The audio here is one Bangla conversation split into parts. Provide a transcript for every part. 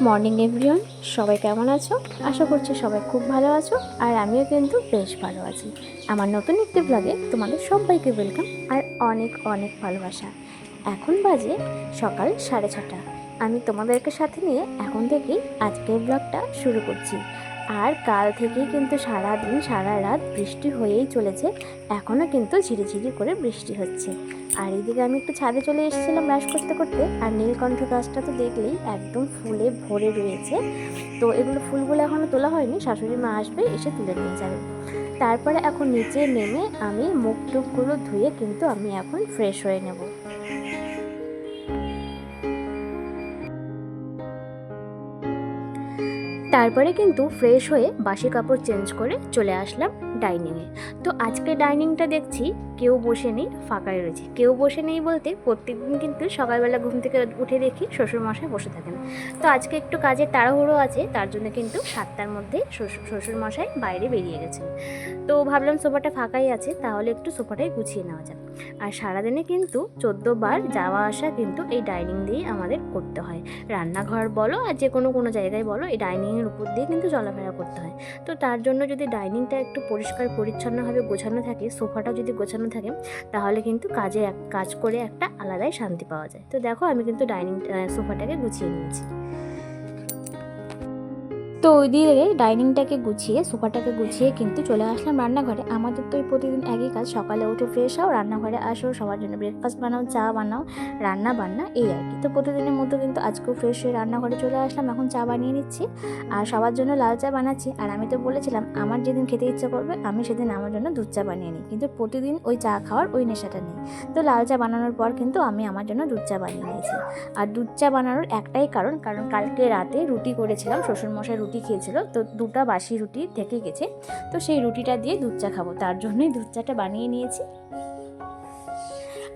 মর্নিং এভরিওয়ান, সবাই কেমন আছো? আশা করছি সবাই খুব ভালো আছো, আর আমিও কিন্তু বেশ ভালো আছি। আমার নতুন একটি ব্লগে তোমাদের সবাইকে ওয়েলকাম আর অনেক অনেক ভালোবাসা। এখন বাজে সকাল 6:30। আমি তোমাদেরকে সাথে নিয়ে এখন থেকেই আজকের ব্লগটা শুরু করছি। আর কাল থেকেই কিন্তু সারা দিন সারা রাত বৃষ্টি হয়েই চলেছে। এখনও কিন্তু ঝিরিঝিরি করে বৃষ্টি হচ্ছে। আর এইদিকে আমি একটু ছাদে চলে এসেছিলাম ব্রাশ করতে করতে, আর নীলকণ্ঠ গাছটা তো দেখলেই একদম ফুলে ভরে রয়েছে। তো এগুলো ফুলগুলো এখনও তোলা হয়নি, শাশুড়ি মা আসবে, এসে তুলে নিয়ে যাবে। তারপরে এখন নিচে নেমে আমি মুখ টুকগুলো ধুয়ে কিন্তু আমি এখন ফ্রেশ হয়ে নেব। তারপরে কিন্তু ফ্রেশ হয়ে বাসি কাপড় চেঞ্জ করে চলে আসলাম ডাইনিংয়ে। তো আজকে ডাইনিংটা দেখছি কেউ বসে নেই, ফাঁকাই রয়েছে। কেউ বসে নেই বলতে প্রত্যেকদিন কিন্তু সকালবেলা ঘুম থেকে উঠে দেখি শ্বশুরমশাই বসে থাকেন। তো আজকে একটু কাজের তাড়াহুড়ো আছে, তার জন্য কিন্তু 7টার মধ্যে শ্বশুরমশাই বাইরে বেরিয়ে গেছেন। তো ভাবলাম সোফাটা ফাঁকাই আছে, তাহলে একটু সোফাটাই গুছিয়ে নেওয়া যাক। আর সারাদিনে কিন্তু 14 বার যাওয়া আসা কিন্তু এই ডাইনিং দিয়েই আমাদের করতে হয়। রান্নাঘর বলো আর যে কোনো জায়গায় বলো, এই ডাইনিংয়ের উপর দিয়ে কিন্তু চলাফেরা করতে হয়। তো তার জন্য যদি ডাইনিংটা একটু পরিষ্কার পরিচ্ছন্নভাবে গোছানো থাকে, সোফাটাও যদি গোছানো থাকে, তাহলে কিন্তু কাজ করে একটা আলাদাই শান্তি পাওয়া যায়। তো দেখো আমি কিন্তু সোফাটাকে গুছিয়ে নিয়েছি। তো ওই দিকে ডাইনিংটাকে গুছিয়ে সোফাটাকে গুছিয়ে কিন্তু চলে আসলাম রান্নাঘরে। আমাদের তো প্রতিদিন একই কাজ, সকালে উঠে ফ্রেশ হও, রান্নাঘরে আসো, সবার জন্য ব্রেকফাস্ট বানাও, চা বানাও, রান্না বান্না, এই আর কি। তো প্রতিদিনের মতো কিন্তু আজকেও ফ্রেশ হয়ে রান্নাঘরে চলে আসলাম, এখন চা বানিয়ে নিচ্ছি। আর সবার জন্য লাল চা বানাচ্ছি। আর আমি তো বলেছিলাম আমার যেদিন খেতে ইচ্ছা করবে আমি সেদিন আমার জন্য দুধ চা বানিয়ে নিই, কিন্তু প্রতিদিন ওই চা খাওয়ার ওই নেশাটা নেই। তো লাল চা বানানোর পর কিন্তু আমি আমার জন্য দুধ চা বানিয়ে নিয়েছি। আর দুধ চা বানানোর একটাই কারণ কালকে রাতে রুটি করেছিলাম, শ্বশুরমশাই রুটি খেয়েছিল, তো 2টা বাসি রুটি থেকে গেছে। তো সেই রুটিটা দিয়ে দুধ চা খাবো, তার জন্যই দুধ চাটা বানিয়ে নিয়েছি।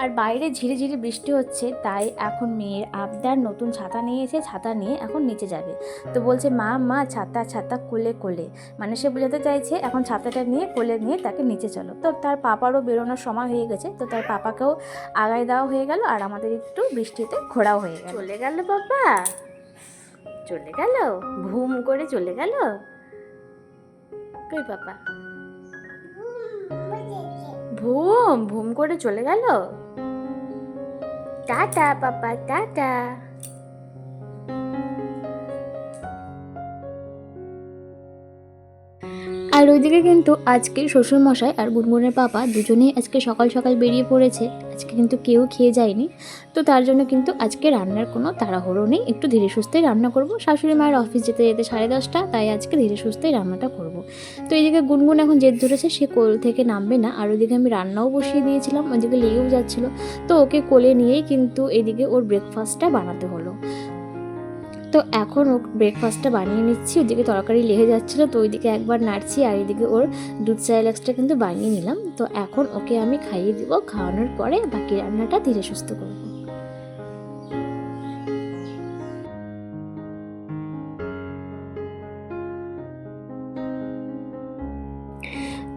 আর বাইরে ঝিরিঝিরি বৃষ্টি হচ্ছে, তাই এখন মেয়ের আবদার নতুন ছাতা নিয়েছে, ছাতা নিয়ে এখন নিচে যাবে। তো বলছে মা ছাতা ছাতা কোলে কোলে, মানে সে বোঝাতে চাইছে এখন ছাতাটা নিয়ে কোলে নিয়ে তাকে নিচে চলো। তো তার পাপারও বেরোনোর সময় হয়ে গেছে, তো তার পাপাকেও আগায় দেওয়া হয়ে গেল, আর আমাদের একটু বৃষ্টিতে ঘোরাও হয়ে গেল। চলে গেল পাপা, চলে গেল, ভুম করে চলে গেল। কই পাপা? ভুম ভুম করে চলে গেল। টাটা পাপা, টাটা। আর ওইদিকে কিন্তু আজকে শ্বশুরমশাই আর গুনগুনের পাপা দুজনেই আজকে সকাল সকাল বেরিয়ে পড়েছে। আজকে কিন্তু কেউ খেয়ে যায়নি। তো তার জন্য কিন্তু আজকে রান্নার কোনো তাড়াহুড়ো নেই, একটু ধীরে সুস্থেই রান্না করব। শাশুড়ি মায়ের অফিস যেতে যেতে 10:30, তাই আজকে ধীরে সুস্থেই রান্নাটা করব। তো এইদিকে গুনগুন এখন জেদ ধরেছে, সে কোল থেকে নামবে না। আর ওইদিকে আমি রান্নাও বসিয়ে দিয়েছিলাম, ওইদিকে লেগেও যাচ্ছিলো। তো ওকে কোলে নিয়েই কিন্তু এদিকে ওর ব্রেকফাস্টটা বানাতে হলো। তো এখন ও ব্রেকফাস্টটা বানিয়ে নিচ্ছি, ওইদিকে তরকারি লেগে যাচ্ছিলো, তো ওইদিকে একবার নাড়ছি, আর এদিকে ওর দুধ চাইলাক্সটা কিন্তু বানিয়ে নিলাম। তো এখন ওকে আমি খাইয়ে দিব, খাওয়ানোর পরে বাকি রান্নাটা ধীরে সুস্থ করবো।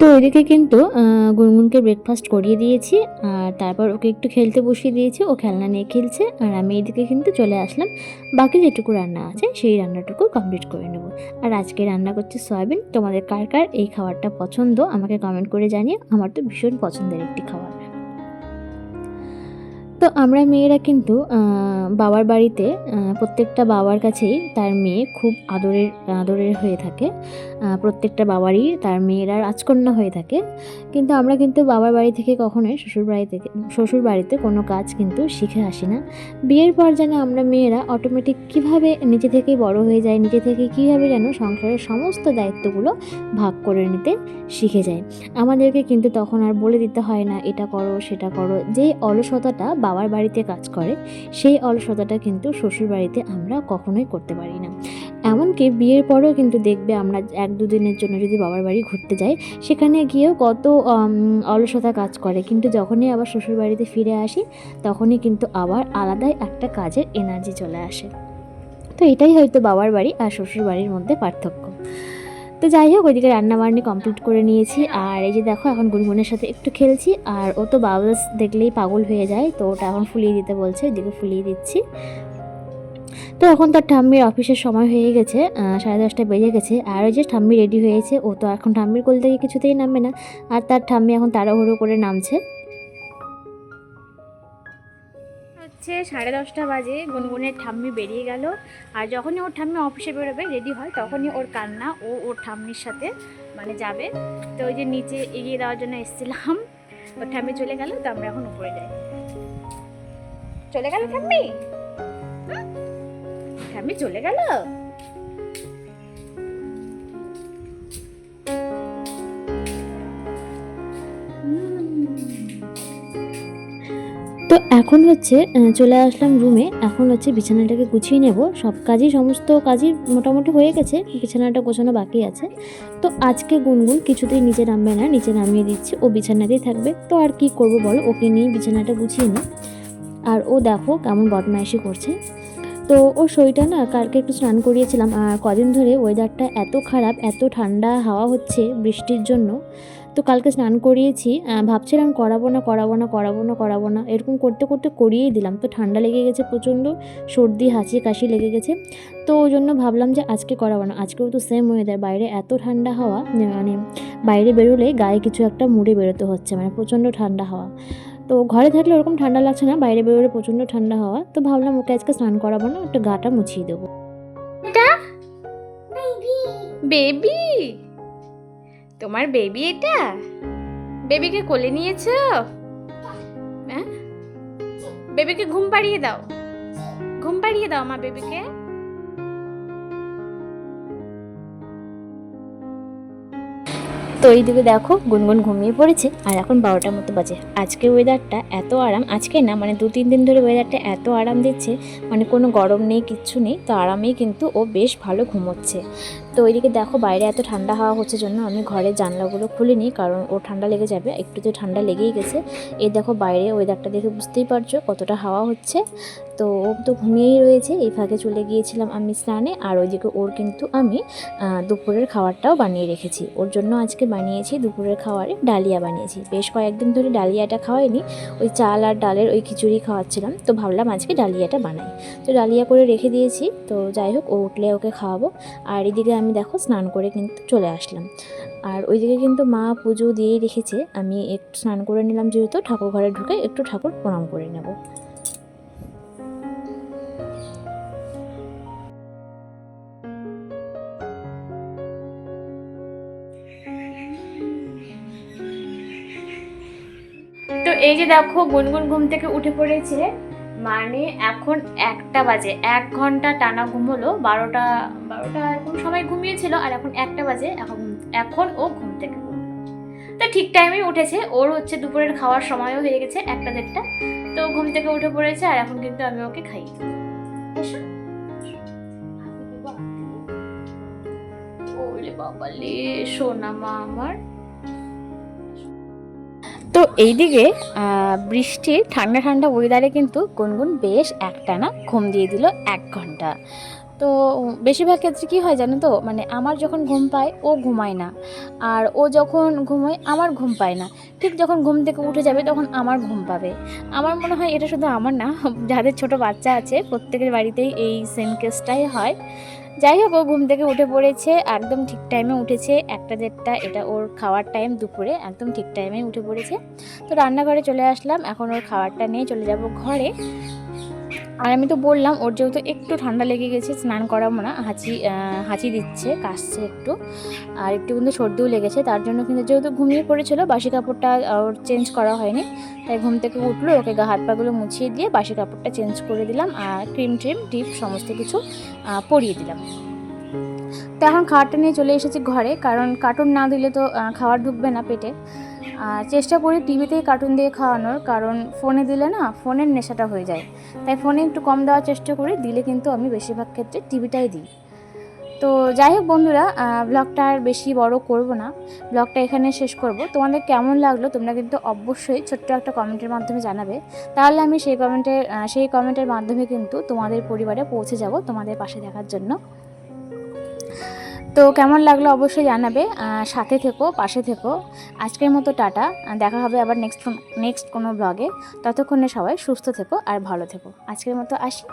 তো ওইদিকে কিন্তু গুনগুনকে ব্রেকফাস্ট করিয়ে দিয়েছি, আর তারপর ওকে একটু খেলতে বসিয়ে দিয়েছি, ও খেলনা নিয়ে খেলছে। আর আমি এইদিকে কিন্তু চলে আসলাম, বাকি যেটুকু রান্না আছে সেই রান্নাটুকু কমপ্লিট করে নেব। আর আজকে রান্না করছি সয়াবিন। তোমাদের কার কার এই খাবারটা পছন্দ আমাকে কমেন্ট করে জানিও, আমার তো ভীষণ পছন্দের একটি খাবার। তো আমরা মেয়েরা কিন্তু বাবার বাড়িতে প্রত্যেকটা বাবার কাছেই তার মেয়ে খুব আদরের হয়ে থাকে। প্রত্যেকটা বাবারই তার মেয়েরা রাজকন্যা হয়ে থাকে। কিন্তু আমরা কিন্তু বাবার বাড়ি থেকে কখনোই শ্বশুর বাড়িতে কোনো কাজ কিন্তু শিখে আসি না। বিয়ের পর যেন আমরা মেয়েরা অটোমেটিক কীভাবে নিজে থেকেই বড় হয়ে যায়, নিজে থেকে কীভাবে যেন সংসারের সমস্ত দায়িত্বগুলো ভাগ করে নিতে শিখে যায়। আমাদেরকে কিন্তু তখন আর বলে দিতে হয় না এটা করো সেটা করো। যে অলসতাটা বাবার বাড়িতে কাজ করে, সেই অলসতাটা কিন্তু শ্বশুর বাড়িতে আমরা কখনোই করতে পারি না। এমনকি বিয়ের পরেও কিন্তু দেখবে আমরা 1-2 দিনের জন্য যদি বাবার বাড়ি ঘুরতে যাই, সেখানে গিয়েও কত অলসতা কাজ করে, কিন্তু যখনই আবার শ্বশুর বাড়িতে ফিরে আসি তখনই কিন্তু আবার আলাদাই একটা কাজের এনার্জি চলে আসে। তো এটাই হয়তো বাবার বাড়ি আর শ্বশুর বাড়ির মধ্যে পার্থক্য। তো যাই হোক, ওইদিকে রান্নাবান্নি কমপ্লিট করে নিয়েছি। আর এই যে দেখো এখন গুনগুনের সাথে একটু খেলছি, আর ও তো বাবলস দেখলেই পাগল হয়ে যায়, তো ওটা এখন ফুলিয়ে দিতে বলছে, ওইদিকে ফুলিয়ে দিচ্ছি। তো এখন তার ঠাম্মির অফিসের সময় হয়ে গেছে, 10:30 বেজে গেছে। আর ওই যে ঠাম্মি রেডি হয়েছে, ও তো এখন ঠাম্মির কোল থেকে কিছুতেই নামবে না। আর তার ঠাম্মি এখন তাড়াহুড়ো করে নামছে। হচ্ছে 10:30 বাজে, গুনগুনের ঠাম্মি বেরিয়ে গেল। আর যখনই ওর ঠাম্মি অফিসে বেরোবে রেডি হয়, তখনই ওর কান্না, ও ওর ঠাম্মির সাথে মানে যাবে। তো ওই যে নিচে এগিয়ে দেওয়ার জন্য এসেছিলাম, ওর ঠাম্মি চলে গেল, তো আমরা এখন উপরে যাই। চলে গেল ঠাম্মি, ঠাম্মি চলে গেল। তো এখন হচ্ছে চলে আসলাম রুমে। এখন হচ্ছে বিছানাটাকে গুছিয়ে নেব। সব কাজই, সমস্ত কাজই মোটামুটি হয়ে গেছে, বিছানাটা গোছানো বাকি আছে। তো আজকে গুনগুন কিছুতেই নিচে নামবে না, নিচে নামিয়ে দিচ্ছি, ও বিছানাতেই থাকবে। তো আর কি করব বলো, ওকে নিয়ে বিছানাটা গুছিয়ে নিই। আর ও দেখো কেমন বদমাইশি করছে। তো ওর শরীরটা না, কালকে একটু স্নান করিয়েছিলাম। আর কদিন ধরে ওয়েদারটা এত খারাপ, এত ঠান্ডা হাওয়া হচ্ছে বৃষ্টির জন্য। তো কালকে স্নান করিয়েছি, ভাবছিলাম করাবো না, এরকম করতে করতে করিয়েই দিলাম। তো ঠান্ডা লেগে গেছে প্রচণ্ড, সর্দি হাঁচি কাশি লেগে গেছে। তো ওই জন্য ভাবলাম যে আজকে করাবো না। আজকেও তো সেম ওয়েদার, বাইরে এত ঠান্ডা হাওয়া, মানে বাইরে বেরোলে গায়ে কিছু একটা মুড়ে বেরোতে হচ্ছে, মানে প্রচণ্ড ঠান্ডা হাওয়া। তো ঘরে থাকলে ওরকম ঠান্ডা লাগছে না, বাইরে বেরোলে প্রচণ্ড ঠান্ডা হাওয়া। তো ভাবলাম ওকে আজকে স্নান করাবো না, একটা গাটা মুছিয়ে দেবো। এটা বেবি, তোমার বেবি এটা? বেবিকে কোলে নিয়েছো? হ্যাঁ, বেবিকে ঘুম পাড়িয়ে দাও, ঘুম পাড়িয়ে দাও মা বেবিকে। তো এইদিকে দেখো গুনগুন ঘুমিয়ে পড়েছে। আর এখন 12টার মতো বাজে। আজকে ওয়েদারটা এত আরাম, আজকে না মানে 2-3 দিন ধরে ওয়েদারটা এত আরাম দিচ্ছে, মানে কোনো গরম নেই, কিচ্ছু নেই। তো আরামেই কিন্তু ও বেশ ভালো ঘুমোচ্ছে। তো ওইদিকে দেখো বাইরে এত ঠান্ডা হাওয়া হচ্ছে জন্য আমি ঘরের জানলাগুলো খুলিনি, কারণ ও ঠান্ডা লেগে যাবে। একটু তো ঠান্ডা লেগেই গেছে। এই দেখো বাইরে ওয়েদারটা দেখে বুঝতেই পারছো কতটা হাওয়া হচ্ছে। তো ও তো ঘুমিয়েই রয়েছে। এই ফাঁকে চলে গিয়েছিলাম আমি স্নানে। আর ওইদিকে ওর কিন্তু আমি দুপুরের খাবারটাও বানিয়ে রেখেছি। ওর জন্য আজকে বানিয়েছি দুপুরের খাবারে ডালিয়া বানিয়েছি। বেশ কয়েকদিন ধরে ডালিয়াটা খাওয়াইনি, ওই চাল আর ডালের ওই খিচুড়ি খাওয়াচ্ছিলাম। তো ভাবলাম আজকে ডালিয়াটা বানাই, তো ডালিয়া করে রেখে দিয়েছি। তো যাই হোক, ও উঠলে ওকে খাওয়াবো। আর এদিকে আমি দেখো স্নান করে কিন্তু চলে আসলাম। আর ওইদিকে কিন্তু মা পুজো দিয়েই রেখেছে। আমি একটু স্নান করে নিলাম, যেহেতু ঠাকুর ঘরে ঢুকে একটু ঠাকুর প্রণাম করে নেব। তো এই যে দেখো গুনগুন ঘুম থেকে উঠে পড়েছে, মানে এখন 1টা বাজে। 1 ঘন্টা টানা ঘুম হলো। 12টা এরকম সময় ঘুমিয়েছিল, আর এখন 1টা বাজে। এখন ও ঘুম থেকে উঠলো। তো ঠিক টাইমেই উঠেছে, ওর হচ্ছে দুপুরের খাওয়ার সময়ও হয়ে গেছে 1টা-1:30টা। তো ঘুম থেকে উঠে পড়েছে, আর এখন কিন্তু আমি ওকে খাইয়ে দেবো। এসো। ওলে বাবালে সোনা মা আমার। তো এইদিকে বৃষ্টির ঠান্ডা ঠান্ডা ওয়েদারে কিন্তু গুনগুন বেশ একটানা ঘুম দিয়ে দিল 1 ঘন্টা। তো বেশিরভাগ ক্ষেত্রে কী হয় জানো তো, মানে আমার যখন ঘুম পায় ও ঘুমায় না, আর ও যখন ঘুমোয় আমার ঘুম পায় না। ঠিক যখন ঘুম থেকে উঠে যাবে তখন আমার ঘুম পাবে। আমার মনে হয় এটা শুধু আমার না, যাদের ছোট বাচ্চা আছে প্রত্যেকের বাড়িতেই এই সেম কেসটাই হয়। যাই হোক, ও ঘুম থেকে উঠে পড়েছে, একদম ঠিক টাইমে উঠেছে। 1টা-1:30, এটা ওর খাওয়ার টাইম দুপুরে, একদম ঠিক টাইমে উঠে পড়েছে। তো রান্নাঘরে চলে আসলাম, এখন ওর খাবারটা নিয়ে চলে যাব ঘরে। আর আমি তো বললাম ওর যেহেতু একটু ঠান্ডা লেগে গেছে, স্নান করাবো না, হাঁচি দিচ্ছে, কাশছে একটু, আর একটু কিন্তু সর্দিও লেগেছে। তার জন্য কিন্তু যেহেতু ঘুমিয়ে পড়েছিল, বাসি কাপড়টা ওর চেঞ্জ করা হয়নি। তাই ঘুম থেকে উঠলো, ওকে হাত পাগুলো মুছিয়ে দিয়ে বাসি কাপড়টা চেঞ্জ করে দিলাম, আর ক্রিম টিপ সমস্ত কিছু পরিয়ে দিলাম। তো এখন খাবারটা নিয়ে চলে এসেছি ঘরে, কারণ কার্টুন না দিলে তো খাবার ঢুকবে না পেটে। চেষ্টা করি টিভিতেই কার্টুন দিয়ে খাওয়ানোর, কারণ ফোনে দিলে না ফোনের নেশাটা হয়ে যায়। তাই ফোনে একটু কম দেওয়ার চেষ্টা করি, দিলে কিন্তু আমি বেশিরভাগ ক্ষেত্রে টিভিটাই দিই। তো যাই হোক বন্ধুরা, ব্লগটা আর বেশি বড় করব না, ব্লগটা এখানে শেষ করব। তোমাদের কেমন লাগলো তোমরা কিন্তু অবশ্যই ছোট্ট একটা কমেন্টের মাধ্যমে জানাবে, তাহলে আমি সেই কমেন্টের মাধ্যমে কিন্তু তোমাদের পরিবারে পৌঁছে যাব তোমাদের পাশে দেখার জন্য। তো কেমন লাগলো অবশ্যই জানাবে, সাথে থেকো, পাশে থেকো। আজকের মতো টাটা, দেখা হবে আবার নেক্সট কোনো ব্লগে। ততক্ষণে সবাই সুস্থ থেকো আর ভালো থেকো। আজকের মতো আসি।